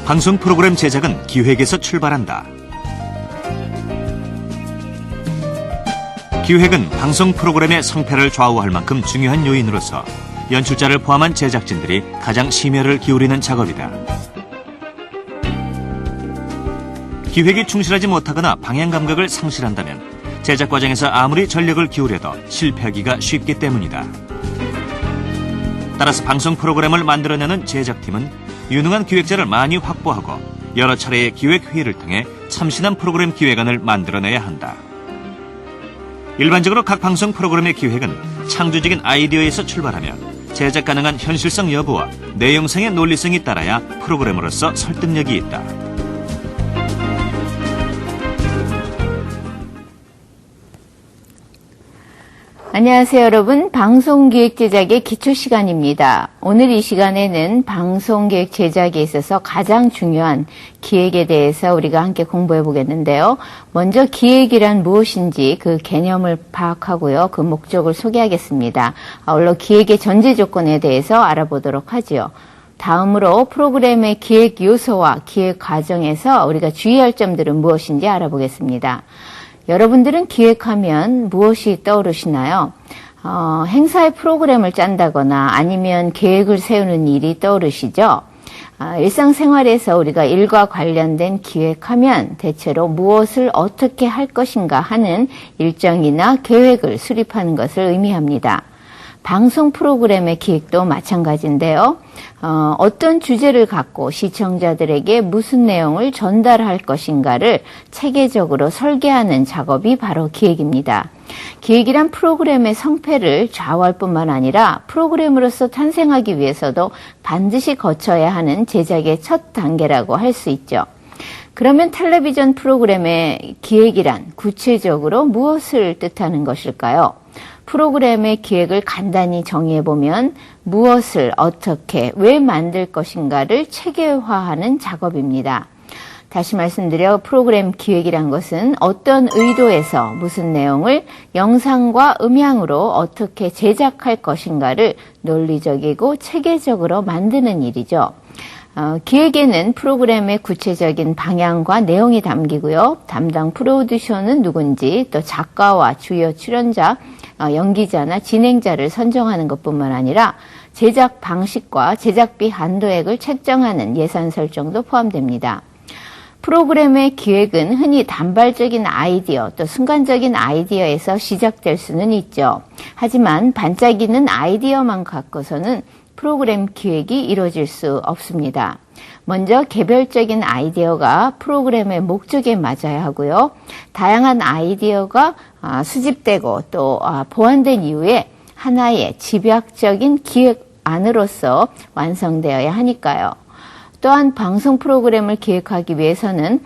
방송 프로그램 제작은 기획에서 출발한다. 기획은 방송 프로그램의 성패를 좌우할 만큼 중요한 요인으로서 연출자를 포함한 제작진들이 가장 심혈을 기울이는 작업이다. 기획이 충실하지 못하거나 방향 감각을 상실한다면 제작 과정에서 아무리 전력을 기울여도 실패하기가 쉽기 때문이다. 따라서 방송 프로그램을 만들어내는 제작팀은 유능한 기획자를 많이 확보하고 여러 차례의 기획회의를 통해 참신한 프로그램 기획안을 만들어내야 한다. 일반적으로 각 방송 프로그램의 기획은 창조적인 아이디어에서 출발하며 제작 가능한 현실성 여부와 내용상의 논리성이 따라야 프로그램으로서 설득력이 있다. 안녕하세요, 여러분. 방송기획 제작의 기초 시간입니다. 오늘 이 시간에는 방송기획 제작에 있어서 가장 중요한 기획에 대해서 우리가 함께 공부해 보겠는데요. 먼저 기획이란 무엇인지 그 개념을 파악하고요. 그 목적을 소개하겠습니다. 아울러 기획의 전제 조건에 대해서 알아보도록 하지요. 다음으로 프로그램의 기획 요소와 기획 과정에서 우리가 주의할 점들은 무엇인지 알아보겠습니다. 여러분들은 기획하면 무엇이 떠오르시나요? 행사의 프로그램을 짠다거나 아니면 계획을 세우는 일이 떠오르시죠? 일상생활에서 우리가 일과 관련된 기획하면 대체로 무엇을 어떻게 할 것인가 하는 일정이나 계획을 수립하는 것을 의미합니다. 방송 프로그램의 기획도 마찬가지인데요. 어떤 주제를 갖고 시청자들에게 무슨 내용을 전달할 것인가를 체계적으로 설계하는 작업이 바로 기획입니다. 기획이란 프로그램의 성패를 좌우할 뿐만 아니라 프로그램으로서 탄생하기 위해서도 반드시 거쳐야 하는 제작의 첫 단계라고 할 수 있죠. 그러면 텔레비전 프로그램의 기획이란 구체적으로 무엇을 뜻하는 것일까요? 프로그램의 기획을 간단히 정의해보면 무엇을 어떻게 왜 만들 것인가를 체계화하는 작업입니다. 다시 말씀드려 프로그램 기획이란 것은 어떤 의도에서 무슨 내용을 영상과 음향으로 어떻게 제작할 것인가를 논리적이고 체계적으로 만드는 일이죠. 기획에는 프로그램의 구체적인 방향과 내용이 담기고요. 담당 프로듀서는 누군지, 또 작가와 주요 출연자, 연기자나 진행자를 선정하는 것뿐만 아니라 제작 방식과 제작비 한도액을 책정하는 예산 설정도 포함됩니다. 프로그램의 기획은 흔히 단발적인 아이디어, 또 순간적인 아이디어에서 시작될 수는 있죠. 하지만 반짝이는 아이디어만 갖고서는 프로그램 기획이 이루어질 수 없습니다. 먼저 개별적인 아이디어가 프로그램의 목적에 맞아야 하고요. 다양한 아이디어가 수집되고 또 보완된 이후에 하나의 집약적인 기획안으로서 완성되어야 하니까요. 또한 방송 프로그램을 기획하기 위해서는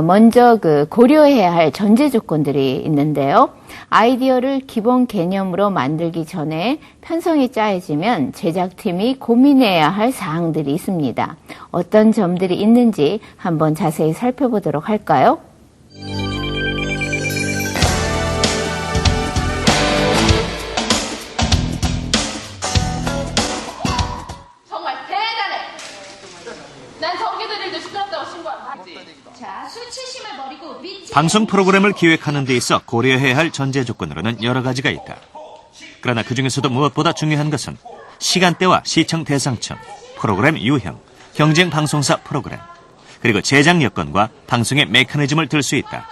먼저 고려해야 할 전제 조건들이 있는데요. 아이디어를 기본 개념으로 만들기 전에 편성이 짜여지면 제작팀이 고민해야 할 사항들이 있습니다. 어떤 점들이 있는지 한번 자세히 살펴보도록 할까요? 방송 프로그램을 기획하는 데 있어 고려해야 할 전제 조건으로는 여러 가지가 있다. 그러나 그중에서도 무엇보다 중요한 것은 시간대와 시청 대상층, 프로그램 유형, 경쟁 방송사 프로그램, 그리고 제작 여건과 방송의 메커니즘을 들 수 있다.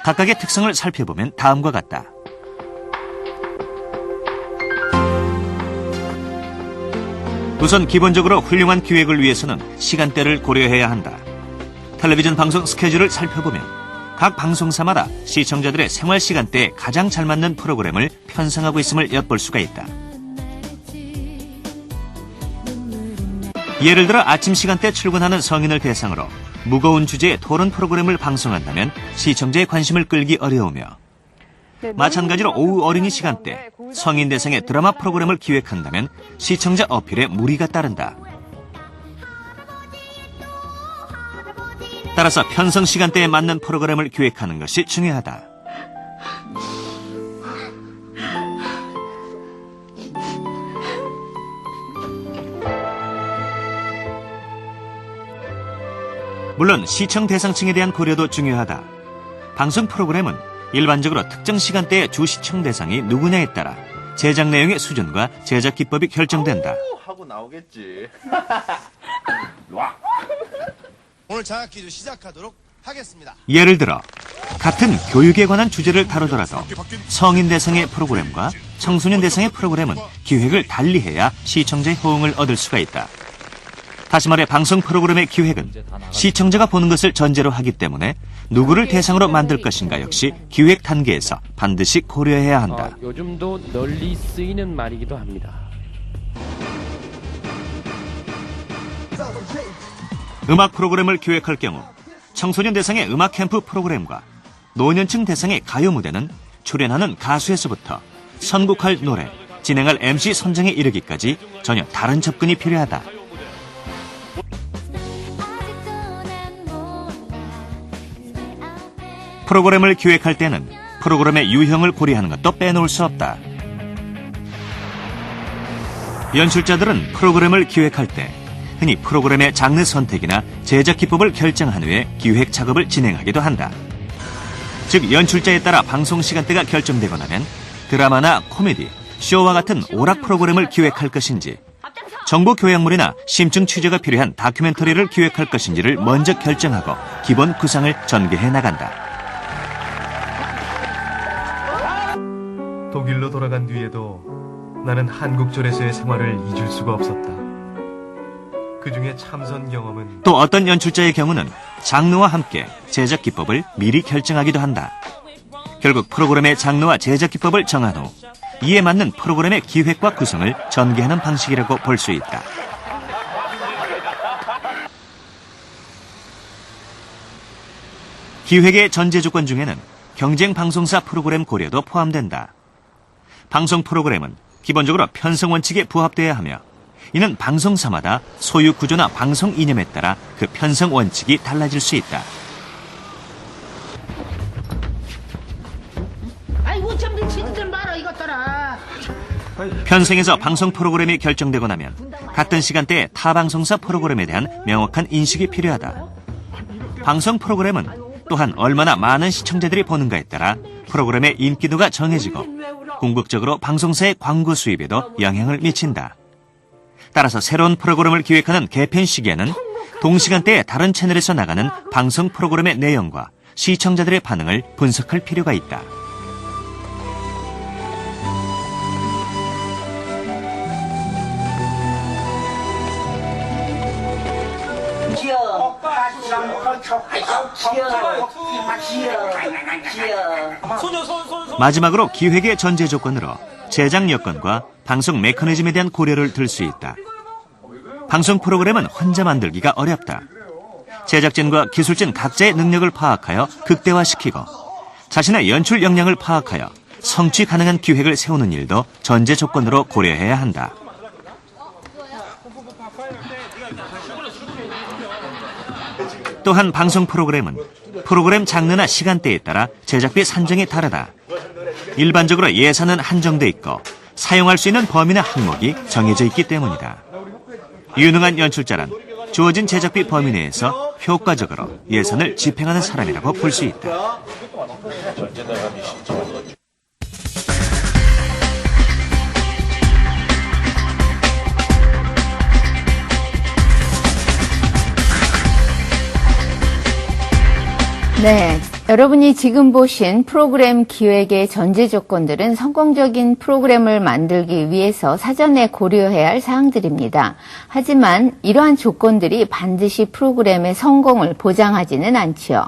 각각의 특성을 살펴보면 다음과 같다. 우선 기본적으로 훌륭한 기획을 위해서는 시간대를 고려해야 한다. 텔레비전 방송 스케줄을 살펴보면 각 방송사마다 시청자들의 생활 시간대에 가장 잘 맞는 프로그램을 편성하고 있음을 엿볼 수가 있다. 예를 들어 아침 시간대 출근하는 성인을 대상으로 무거운 주제의 토론 프로그램을 방송한다면 시청자의 관심을 끌기 어려우며, 마찬가지로 오후 어린이 시간대 성인 대상의 드라마 프로그램을 기획한다면 시청자 어필에 무리가 따른다. 따라서 편성 시간대에 맞는 프로그램을 기획하는 것이 중요하다. 물론 시청 대상층에 대한 고려도 중요하다. 방송 프로그램은 일반적으로 특정 시간대의 주 시청 대상이 누구냐에 따라 제작 내용의 수준과 제작 기법이 결정된다. 하고 나오겠지. 오늘 장학 퀴즈 시작하도록 하겠습니다. 예를 들어 같은 교육에 관한 주제를 다루더라도 성인 대상의 프로그램과 청소년 대상의 프로그램은 기획을 달리해야 시청자의 호응을 얻을 수가 있다. 다시 말해 방송 프로그램의 기획은 시청자가 보는 것을 전제로 하기 때문에 누구를 대상으로 만들 것인가 역시 기획 단계에서 반드시 고려해야 한다. 요즘도 널리 쓰이는 말이기도 합니다. 음악 프로그램을 기획할 경우 청소년 대상의 음악 캠프 프로그램과 노년층 대상의 가요 무대는 출연하는 가수에서부터 선곡할 노래, 진행할 MC 선정에 이르기까지 전혀 다른 접근이 필요하다. 프로그램을 기획할 때는 프로그램의 유형을 고려하는 것도 빼놓을 수 없다. 연출자들은 프로그램을 기획할 때 흔히 프로그램의 장르 선택이나 제작 기법을 결정한 후에 기획 작업을 진행하기도 한다. 즉 연출자에 따라 방송 시간대가 결정되고 나면 드라마나 코미디, 쇼와 같은 오락 프로그램을 기획할 것인지 정보 교양물이나 심층 취재가 필요한 다큐멘터리를 기획할 것인지를 먼저 결정하고 기본 구상을 전개해 나간다. 독일로 돌아간 뒤에도 나는 한국절에서의 생활을 잊을 수가 없었다. 그중에 참선 경험은 또 어떤 연출자의 경우는 장르와 함께 제작 기법을 미리 결정하기도 한다. 결국 프로그램의 장르와 제작 기법을 정한 후 이에 맞는 프로그램의 기획과 구성을 전개하는 방식이라고 볼 수 있다. 기획의 전제 조건 중에는 경쟁 방송사 프로그램 고려도 포함된다. 방송 프로그램은 기본적으로 편성 원칙에 부합돼야 하며 이는 방송사마다 소유 구조나 방송 이념에 따라 그 편성 원칙이 달라질 수 있다. 아이고 좀 미치지들 말아 이것들아. 편성에서 방송 프로그램이 결정되고 나면 같은 시간대에 타 방송사 프로그램에 대한 명확한 인식이 필요하다. 방송 프로그램은 또한 얼마나 많은 시청자들이 보는가에 따라 프로그램의 인기도가 정해지고 궁극적으로 방송사의 광고 수입에도 영향을 미친다. 따라서 새로운 프로그램을 기획하는 개편 시기에는 동시간대에 다른 채널에서 나가는 방송 프로그램의 내용과 시청자들의 반응을 분석할 필요가 있다. 마지막으로 기획의 전제 조건으로 제작 여건과 방송 메커니즘에 대한 고려를 들 수 있다. 방송 프로그램은 혼자 만들기가 어렵다. 제작진과 기술진 각자의 능력을 파악하여 극대화시키고 자신의 연출 역량을 파악하여 성취 가능한 기획을 세우는 일도 전제 조건으로 고려해야 한다. 또한 방송 프로그램은 프로그램 장르나 시간대에 따라 제작비 산정이 다르다. 일반적으로 예산은 한정돼 있고 사용할 수 있는 범위나 항목이 정해져 있기 때문이다. 유능한 연출자란 주어진 제작비 범위 내에서 효과적으로 예산을 집행하는 사람이라고 볼 수 있다. 네, 여러분이 지금 보신 프로그램 기획의 전제 조건들은 성공적인 프로그램을 만들기 위해서 사전에 고려해야 할 사항들입니다. 하지만 이러한 조건들이 반드시 프로그램의 성공을 보장하지는 않지요.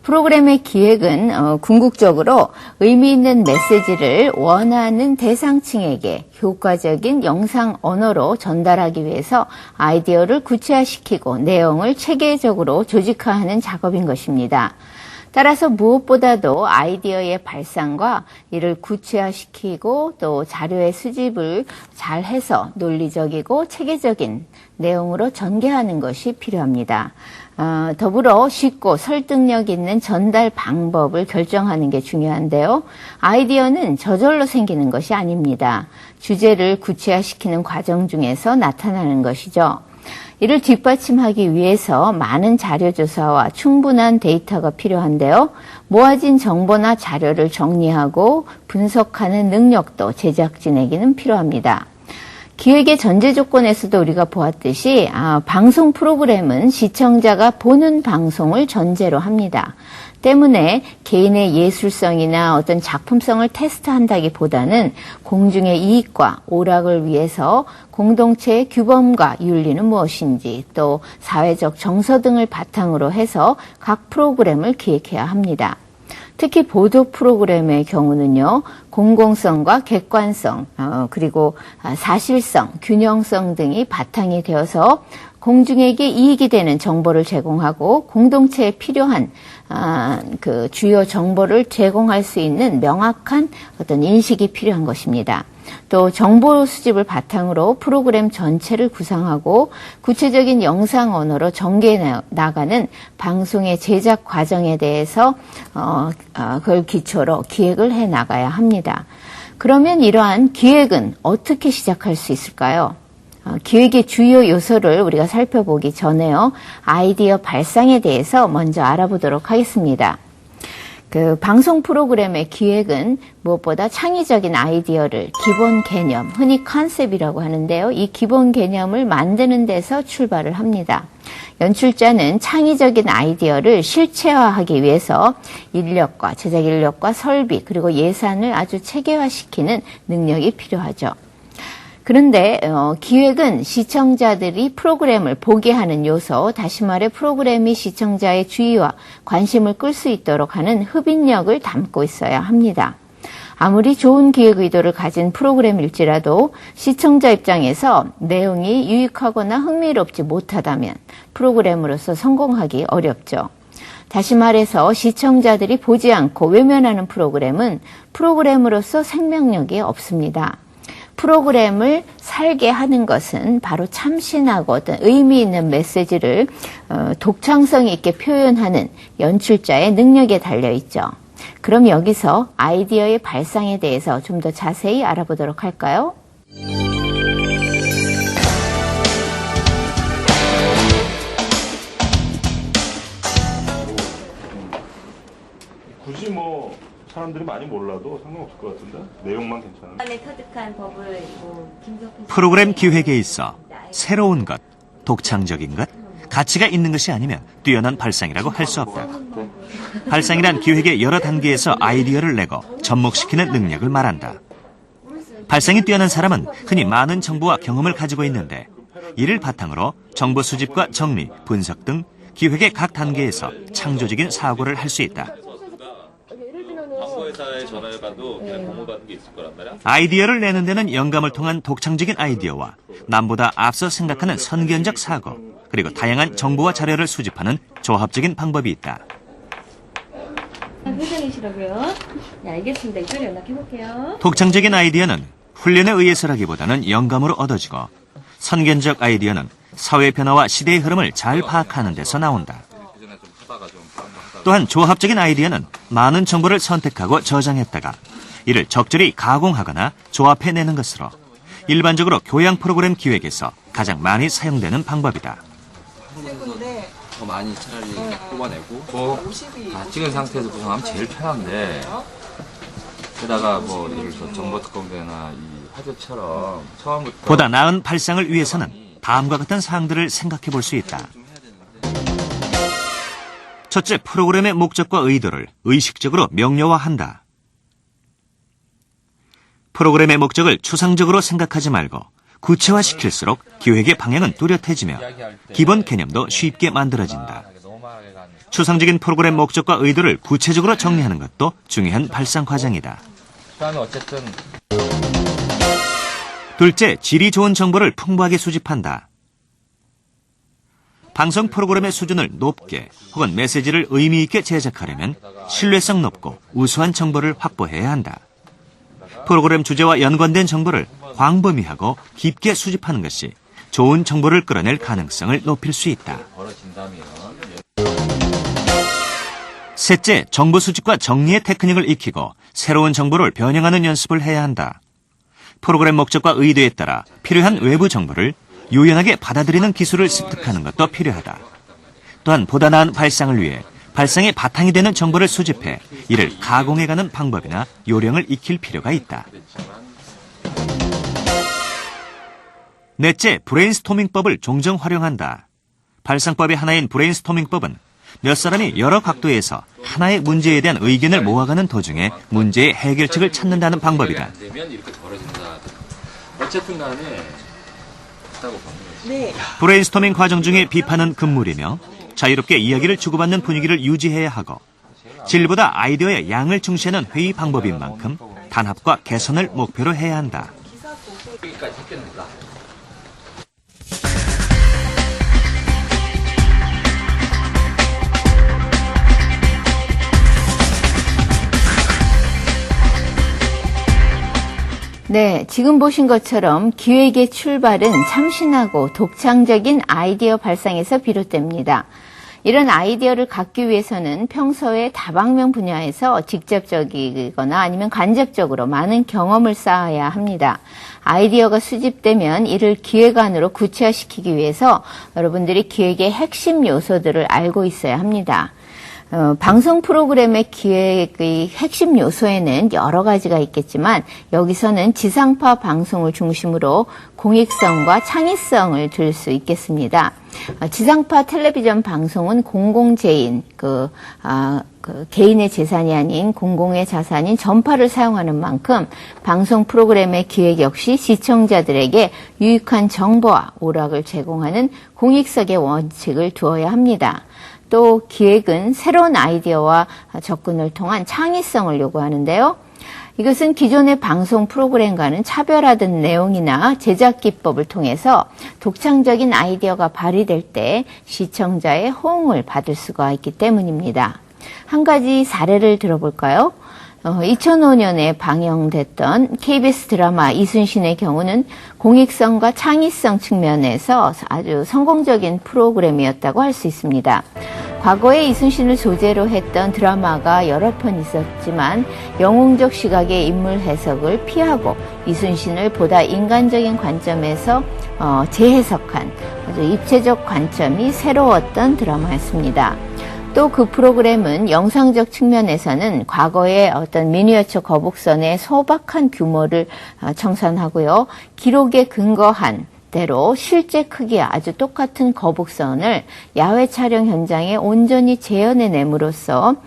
프로그램의 기획은 궁극적으로 의미 있는 메시지를 원하는 대상층에게 효과적인 영상 언어로 전달하기 위해서 아이디어를 구체화시키고 내용을 체계적으로 조직화하는 작업인 것입니다. 따라서 무엇보다도 아이디어의 발상과 이를 구체화시키고 또 자료의 수집을 잘 해서 논리적이고 체계적인 내용으로 전개하는 것이 필요합니다. 더불어 쉽고 설득력 있는 전달 방법을 결정하는 게 중요한데요. 아이디어는 저절로 생기는 것이 아닙니다. 주제를 구체화시키는 과정 중에서 나타나는 것이죠. 이를 뒷받침하기 위해서 많은 자료 조사와 충분한 데이터가 필요한데요. 모아진 정보나 자료를 정리하고 분석하는 능력도 제작진에게는 필요합니다. 기획의 전제 조건에서도 우리가 보았듯이 방송 프로그램은 시청자가 보는 방송을 전제로 합니다. 때문에 개인의 예술성이나 어떤 작품성을 테스트한다기보다는 공중의 이익과 오락을 위해서 공동체의 규범과 윤리는 무엇인지 또 사회적 정서 등을 바탕으로 해서 각 프로그램을 기획해야 합니다. 특히 보도 프로그램의 경우는요, 공공성과 객관성, 그리고 사실성, 균형성 등이 바탕이 되어서 공중에게 이익이 되는 정보를 제공하고 공동체에 필요한 그 주요 정보를 제공할 수 있는 명확한 어떤 인식이 필요한 것입니다. 또 정보 수집을 바탕으로 프로그램 전체를 구상하고 구체적인 영상 언어로 전개해 나가는 방송의 제작 과정에 대해서 그걸 기초로 기획을 해 나가야 합니다. 그러면 이러한 기획은 어떻게 시작할 수 있을까요? 기획의 주요 요소를 우리가 살펴보기 전에요, 아이디어 발상에 대해서 먼저 알아보도록 하겠습니다. 그 방송 프로그램의 기획은 무엇보다 창의적인 아이디어를 기본 개념, 흔히 컨셉이라고 하는데요, 이 기본 개념을 만드는 데서 출발을 합니다. 연출자는 창의적인 아이디어를 실체화하기 위해서 인력과 제작 인력과 설비 그리고 예산을 아주 체계화시키는 능력이 필요하죠. 그런데 기획은 시청자들이 프로그램을 보게 하는 요소, 다시 말해 프로그램이 시청자의 주의와 관심을 끌 수 있도록 하는 흡인력을 담고 있어야 합니다. 아무리 좋은 기획 의도를 가진 프로그램일지라도 시청자 입장에서 내용이 유익하거나 흥미롭지 못하다면 프로그램으로서 성공하기 어렵죠. 다시 말해서 시청자들이 보지 않고 외면하는 프로그램은 프로그램으로서 생명력이 없습니다. 프로그램을 살게 하는 것은 바로 참신하고 어떤 의미 있는 메시지를 독창성 있게 표현하는 연출자의 능력에 달려있죠. 그럼 여기서 아이디어의 발상에 대해서 좀 더 자세히 알아보도록 할까요? 굳이 뭐 사람들이 많이 몰라도 상관없을 것 같은데 내용만 괜찮으면. 안에 터득한 법을 김석희 프로그램 기획에 있어 새로운 것, 독창적인 것, 가치가 있는 것이 아니면 뛰어난 발상이라고 할 수 없다. 발상이란 기획의 여러 단계에서 아이디어를 내고 접목시키는 능력을 말한다. 발상이 뛰어난 사람은 흔히 많은 정보와 경험을 가지고 있는데 이를 바탕으로 정보 수집과 정리, 분석 등 기획의 각 단계에서 창조적인 사고를 할 수 있다. 회사에 전화를 가도 그냥 공모받은 게 있을 거란 말이야. 아이디어를 내는 데는 영감을 통한 독창적인 아이디어와 남보다 앞서 생각하는 선견적 사고, 그리고 다양한 정보와 자료를 수집하는 조합적인 방법이 있다. 회장이시라고요? 네, 알겠습니다. 이쪽으로 연락해볼게요. 독창적인 아이디어는 훈련에 의해서라기보다는 영감으로 얻어지고, 선견적 아이디어는 사회 변화와 시대의 흐름을 잘 파악하는 데서 나온다. 또한 조합적인 아이디어는 많은 정보를 선택하고 저장했다가 이를 적절히 가공하거나 조합해내는 것으로 일반적으로 교양 프로그램 기획에서 가장 많이 사용되는 방법이다. 더 많이 차라리 뽑아내고 다 찍은 상태에서 구성하면 제일 편한데 게다가 뭐 예를 들어 정보 특공대나 이 화제처럼 처음부터 보다 나은 발상을 위해서는 다음과 같은 사항들을 생각해 볼 수 있다. 첫째, 프로그램의 목적과 의도를 의식적으로 명료화한다. 프로그램의 목적을 추상적으로 생각하지 말고 구체화시킬수록 기획의 방향은 뚜렷해지며 기본 개념도 쉽게 만들어진다. 추상적인 프로그램 목적과 의도를 구체적으로 정리하는 것도 중요한 발상 과정이다. 어쨌든 둘째, 질이 좋은 정보를 풍부하게 수집한다. 방송 프로그램의 수준을 높게 혹은 메시지를 의미 있게 제작하려면 신뢰성 높고 우수한 정보를 확보해야 한다. 프로그램 주제와 연관된 정보를 광범위하고 깊게 수집하는 것이 좋은 정보를 끌어낼 가능성을 높일 수 있다. 셋째, 정보 수집과 정리의 테크닉을 익히고 새로운 정보를 변형하는 연습을 해야 한다. 프로그램 목적과 의도에 따라 필요한 외부 정보를 유연하게 받아들이는 기술을 습득하는 것도 필요하다. 또한 보다 나은 발상을 위해 발상의 바탕이 되는 정보를 수집해 이를 가공해가는 방법이나 요령을 익힐 필요가 있다. 넷째, 브레인스토밍법을 종종 활용한다. 발상법의 하나인 브레인스토밍법은 몇 사람이 여러 각도에서 하나의 문제에 대한 의견을 모아가는 도중에 문제의 해결책을 찾는다는 방법이다. 어쨌든 간에 브레인스토밍 과정 중에 비판은 금물이며 자유롭게 이야기를 주고받는 분위기를 유지해야 하고 질보다 아이디어의 양을 중시하는 회의 방법인 만큼 단합과 개선을 목표로 해야 한다. 네, 지금 보신 것처럼 기획의 출발은 참신하고 독창적인 아이디어 발상에서 비롯됩니다. 이런 아이디어를 갖기 위해서는 평소에 다방면 분야에서 직접적이거나 아니면 간접적으로 많은 경험을 쌓아야 합니다. 아이디어가 수집되면 이를 기획안으로 구체화시키기 위해서 여러분들이 기획의 핵심 요소들을 알고 있어야 합니다. 방송 프로그램의 기획의 핵심 요소에는 여러 가지가 있겠지만 여기서는 지상파 방송을 중심으로 공익성과 창의성을 들 수 있겠습니다. 지상파 텔레비전 방송은 공공재인, 개인의 재산이 아닌 공공의 자산인 전파를 사용하는 만큼 방송 프로그램의 기획 역시 시청자들에게 유익한 정보와 오락을 제공하는 공익성의 원칙을 두어야 합니다. 또 기획은 새로운 아이디어와 접근을 통한 창의성을 요구하는데요. 이것은 기존의 방송 프로그램과는 차별화된 내용이나 제작 기법을 통해서 독창적인 아이디어가 발휘될 때 시청자의 호응을 받을 수가 있기 때문입니다. 한 가지 사례를 들어볼까요? 2005년에 방영됐던 KBS 드라마 이순신의 경우는 공익성과 창의성 측면에서 아주 성공적인 프로그램이었다고 할 수 있습니다. 과거에 이순신을 소재로 했던 드라마가 여러 편 있었지만 영웅적 시각의 인물 해석을 피하고 이순신을 보다 인간적인 관점에서 재해석한 아주 입체적 관점이 새로웠던 드라마였습니다. 또 그 프로그램은 영상적 측면에서는 과거의 어떤 미니어처 거북선의 소박한 규모를 청산하고요. 기록에 근거한 대로 실제 크기와 아주 똑같은 거북선을 야외 촬영 현장에 온전히 재현해냄으로써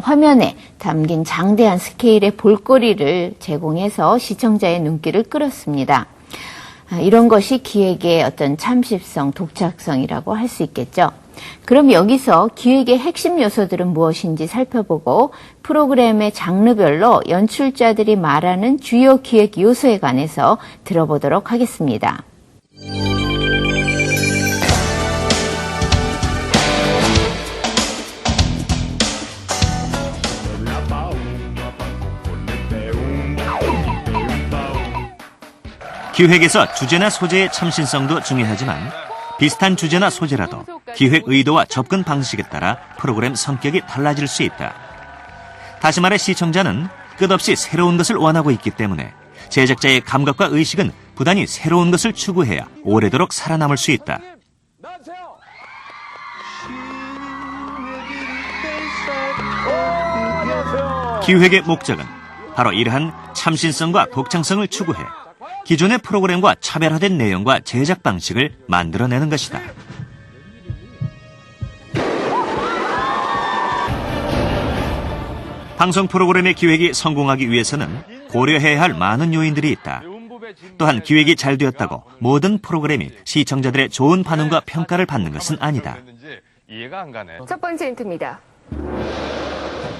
화면에 담긴 장대한 스케일의 볼거리를 제공해서 시청자의 눈길을 끌었습니다. 이런 것이 기획의 어떤 참신성, 독창성이라고 할 수 있겠죠. 그럼 여기서 기획의 핵심 요소들은 무엇인지 살펴보고 프로그램의 장르별로 연출자들이 말하는 주요 기획 요소에 관해서 들어보도록 하겠습니다. 기획에서 주제나 소재의 참신성도 중요하지만 비슷한 주제나 소재라도 기획 의도와 접근 방식에 따라 프로그램 성격이 달라질 수 있다. 다시 말해 시청자는 끝없이 새로운 것을 원하고 있기 때문에 제작자의 감각과 의식은 부단히 새로운 것을 추구해야 오래도록 살아남을 수 있다. 기획의 목적은 바로 이러한 참신성과 독창성을 추구해 기존의 프로그램과 차별화된 내용과 제작 방식을 만들어내는 것이다. 방송 프로그램의 기획이 성공하기 위해서는 고려해야 할 많은 요인들이 있다. 또한 기획이 잘 되었다고 모든 프로그램이 시청자들의 좋은 반응과 평가를 받는 것은 아니다. 첫 번째 힌트입니다.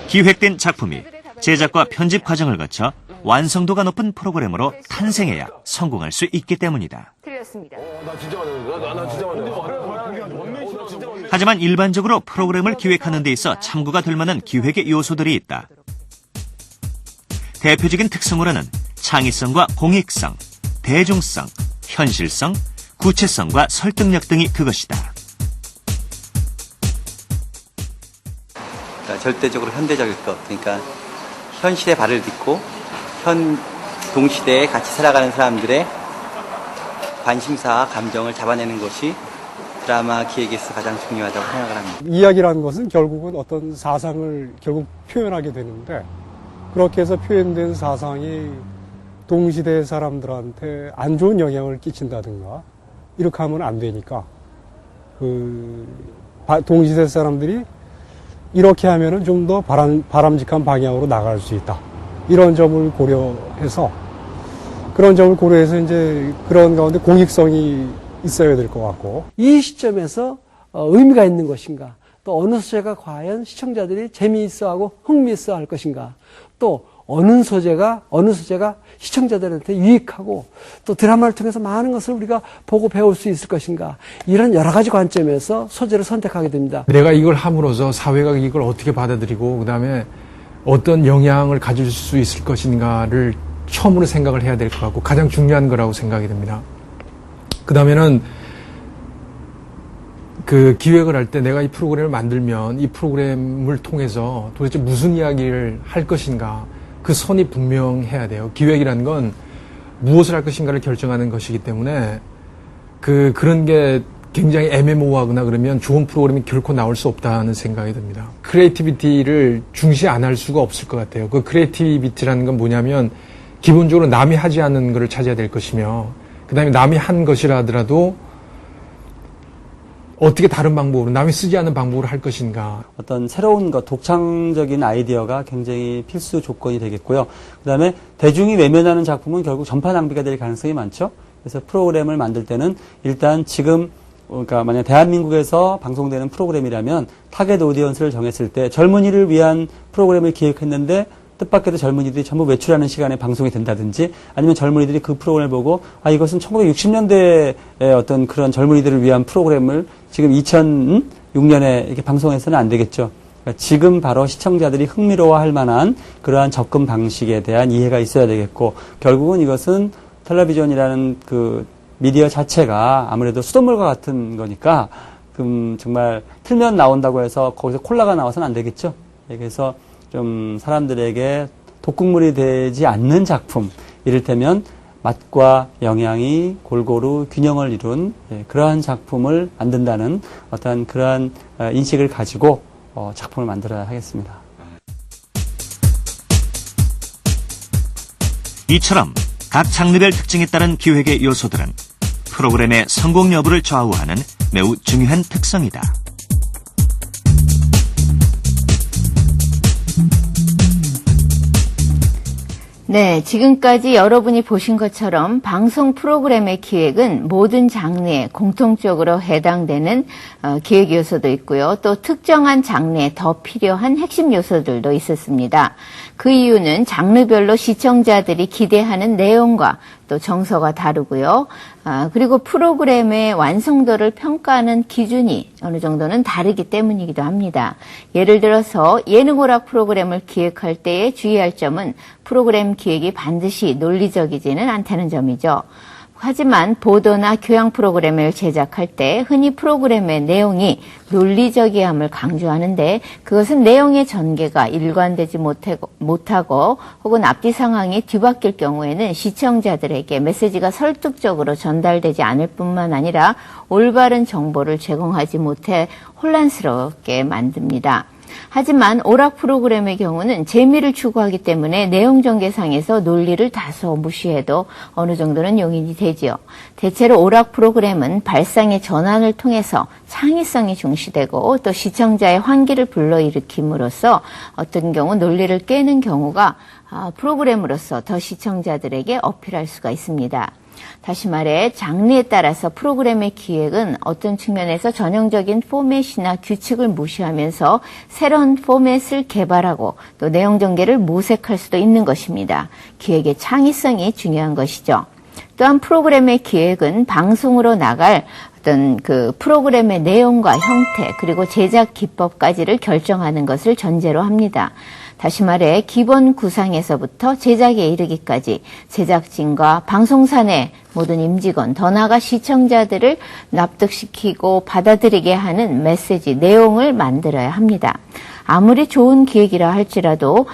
기획된 작품이 제작과 편집 과정을 거쳐 완성도가 높은 프로그램으로 탄생해야 성공할 수 있기 때문이다. 틀렸습니다. 하지만 일반적으로 프로그램을 기획하는 데 있어 참고가 될 만한 기획의 요소들이 있다. 대표적인 특성으로는 창의성과 공익성, 대중성, 현실성, 구체성과 설득력 등이 그것이다. 그러니까 절대적으로 현대적일 것, 그러니까 현실에 발을 딛고 현 동시대에 같이 살아가는 사람들의 관심사와 감정을 잡아내는 것이 드라마 기획에서 가장 중요하다고 생각을 합니다. 이야기라는 것은 결국은 어떤 사상을 결국 표현하게 되는데 그렇게 해서 표현된 사상이 동시대 사람들한테 안 좋은 영향을 끼친다든가 이렇게 하면 안 되니까 동시대 사람들이 이렇게 하면은 좀 더 바람직한 방향으로 나갈 수 있다. 이런 점을 고려해서 이제 그런 가운데 공익성이 있어야 될 것 같고. 이 시점에서 의미가 있는 것인가? 또 어느 소재가 과연 시청자들이 재미있어하고 흥미있어할 것인가? 또 어느 소재가 시청자들한테 유익하고 또 드라마를 통해서 많은 것을 우리가 보고 배울 수 있을 것인가? 이런 여러 가지 관점에서 소재를 선택하게 됩니다. 내가 이걸 함으로써 사회가 이걸 어떻게 받아들이고 그다음에 어떤 영향을 가질 수 있을 것인가를 처음으로 생각을 해야 될 것 같고 가장 중요한 거라고 생각이 됩니다. 그 다음에는 그 기획을 할 때 내가 이 프로그램을 만들면 이 프로그램을 통해서 도대체 무슨 이야기를 할 것인가 그 선이 분명해야 돼요. 기획이라는 건 무엇을 할 것인가를 결정하는 것이기 때문에 그런 게 굉장히 애매모호하거나 그러면 좋은 프로그램이 결코 나올 수 없다는 생각이 듭니다. 크리에이티비티를 중시 안 할 수가 없을 것 같아요. 그 크리에이티비티라는 건 뭐냐면 기본적으로 남이 하지 않는 것을 찾아야 될 것이며 그 다음에 남이 한 것이라 하더라도 어떻게 다른 방법으로 남이 쓰지 않는 방법으로 할 것인가. 어떤 새로운 것, 독창적인 아이디어가 굉장히 필수 조건이 되겠고요. 그 다음에 대중이 외면하는 작품은 결국 전파 낭비가 될 가능성이 많죠. 그래서 프로그램을 만들 때는 일단 지금 그러니까 만약 대한민국에서 방송되는 프로그램이라면 타겟 오디언스를 정했을 때 젊은이를 위한 프로그램을 기획했는데 뜻밖에도 젊은이들이 전부 외출하는 시간에 방송이 된다든지 아니면 젊은이들이 그 프로그램을 보고 이것은 1960년대의 어떤 그런 젊은이들을 위한 프로그램을 지금 2006년에 이렇게 방송해서는 안 되겠죠. 그러니까 지금 바로 시청자들이 흥미로워할 만한 그러한 접근 방식에 대한 이해가 있어야 되겠고 결국은 이것은 텔레비전이라는 그 미디어 자체가 아무래도 수돗물과 같은 거니까 정말 틀면 나온다고 해서 거기서 콜라가 나와서는 안 되겠죠. 그래서 좀 사람들에게 독극물이 되지 않는 작품, 이를테면 맛과 영양이 골고루 균형을 이룬 그러한 작품을 만든다는 어떤 그러한 인식을 가지고 작품을 만들어야 하겠습니다. 이처럼 각 장르별 특징에 따른 기획의 요소들은 프로그램의 성공 여부를 좌우하는 매우 중요한 특성이다. 네, 지금까지 여러분이 보신 것처럼 방송 프로그램의 기획은 모든 장르에 공통적으로 해당되는 기획 요소도 있고요. 또 특정한 장르에 더 필요한 핵심 요소들도 있었습니다. 그 이유는 장르별로 시청자들이 기대하는 내용과 또 정서가 다르고요. 그리고 프로그램의 완성도를 평가하는 기준이 어느 정도는 다르기 때문이기도 합니다. 예를 들어서 예능오락 프로그램을 기획할 때에 주의할 점은 프로그램 기획이 반드시 논리적이지는 않다는 점이죠. 하지만 보도나 교양 프로그램을 제작할 때 흔히 프로그램의 내용이 논리적이함을 강조하는데 그것은 내용의 전개가 일관되지 못하고 혹은 앞뒤 상황이 뒤바뀔 경우에는 시청자들에게 메시지가 설득적으로 전달되지 않을 뿐만 아니라 올바른 정보를 제공하지 못해 혼란스럽게 만듭니다. 하지만 오락 프로그램의 경우는 재미를 추구하기 때문에 내용 전개상에서 논리를 다소 무시해도 어느 정도는 용인이 되지요. 대체로 오락 프로그램은 발상의 전환을 통해서 창의성이 중시되고 또 시청자의 환기를 불러일으킴으로써 어떤 경우 논리를 깨는 경우가 프로그램으로서 더 시청자들에게 어필할 수가 있습니다. 다시 말해 장르에 따라서 프로그램의 기획은 어떤 측면에서 전형적인 포맷이나 규칙을 무시하면서 새로운 포맷을 개발하고 또 내용 전개를 모색할 수도 있는 것입니다. 기획의 창의성이 중요한 것이죠. 또한 프로그램의 기획은 방송으로 나갈 어떤 그 프로그램의 내용과 형태 그리고 제작 기법까지를 결정하는 것을 전제로 합니다. 다시 말해 기본 구상에서부터 제작에 이르기까지 제작진과 방송사 내 모든 임직원, 더 나아가 시청자들을 납득시키고 받아들이게 하는 메시지, 내용을 만들어야 합니다. 아무리 좋은 기획이라 할지라도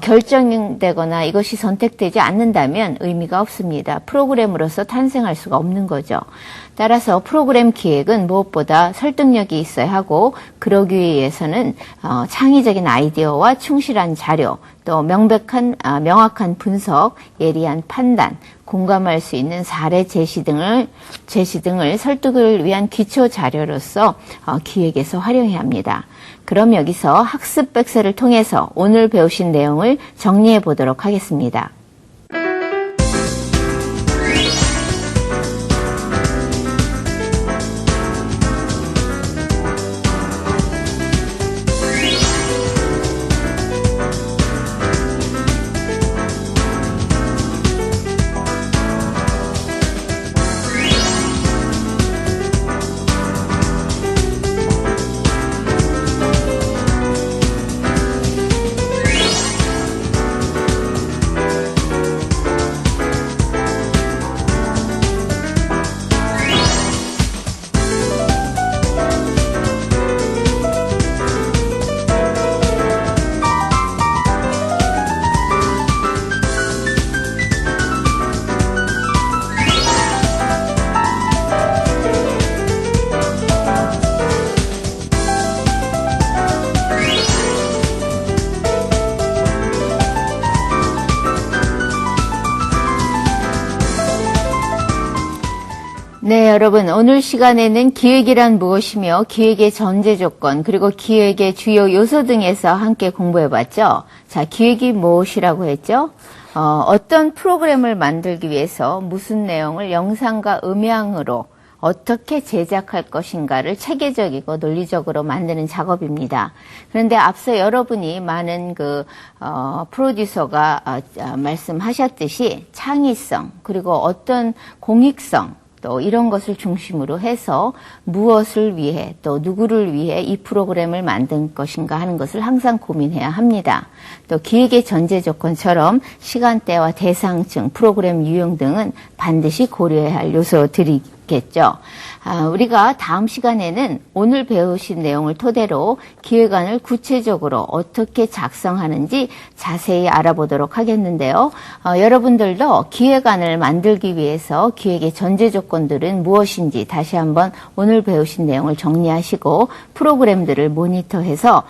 결정되거나 이것이 선택되지 않는다면 의미가 없습니다. 프로그램으로서 탄생할 수가 없는 거죠. 따라서 프로그램 기획은 무엇보다 설득력이 있어야 하고, 그러기 위해서는 창의적인 아이디어와 충실한 자료, 또 명확한 분석, 예리한 판단, 공감할 수 있는 사례 제시 등을 설득을 위한 기초 자료로서 기획에서 활용해야 합니다. 그럼 여기서 학습 백서를 통해서 오늘 배우신 내용을 정리해 보도록 하겠습니다. 네, 여러분, 오늘 시간에는 기획이란 무엇이며 기획의 전제 조건, 그리고 기획의 주요 요소 등에서 함께 공부해봤죠. 자, 기획이 무엇이라고 했죠? 어떤 프로그램을 만들기 위해서 무슨 내용을 영상과 음향으로 어떻게 제작할 것인가를 체계적이고 논리적으로 만드는 작업입니다. 그런데 앞서 여러분이 많은 프로듀서가 말씀하셨듯이 창의성, 그리고 어떤 공익성, 또 이런 것을 중심으로 해서 무엇을 위해 또 누구를 위해 이 프로그램을 만든 것인가 하는 것을 항상 고민해야 합니다. 또 기획의 전제 조건처럼 시간대와 대상층, 프로그램 유형 등은 반드시 고려해야 할 요소들이겠죠. 우리가 다음 시간에는 오늘 배우신 내용을 토대로 기획안을 구체적으로 어떻게 작성하는지 자세히 알아보도록 하겠는데요. 여러분들도 기획안을 만들기 위해서 기획의 전제 조건들은 무엇인지 다시 한번 오늘 배우신 내용을 정리하시고 프로그램들을 모니터해서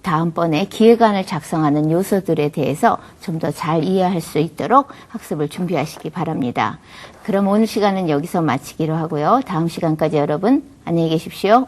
다음번에 기획안을 작성하는 요소들에 대해서 좀 더 잘 이해할 수 있도록 학습을 준비하시기 바랍니다. 그럼 오늘 시간은 여기서 마치기로 하고요. 다음 시간까지 여러분 안녕히 계십시오.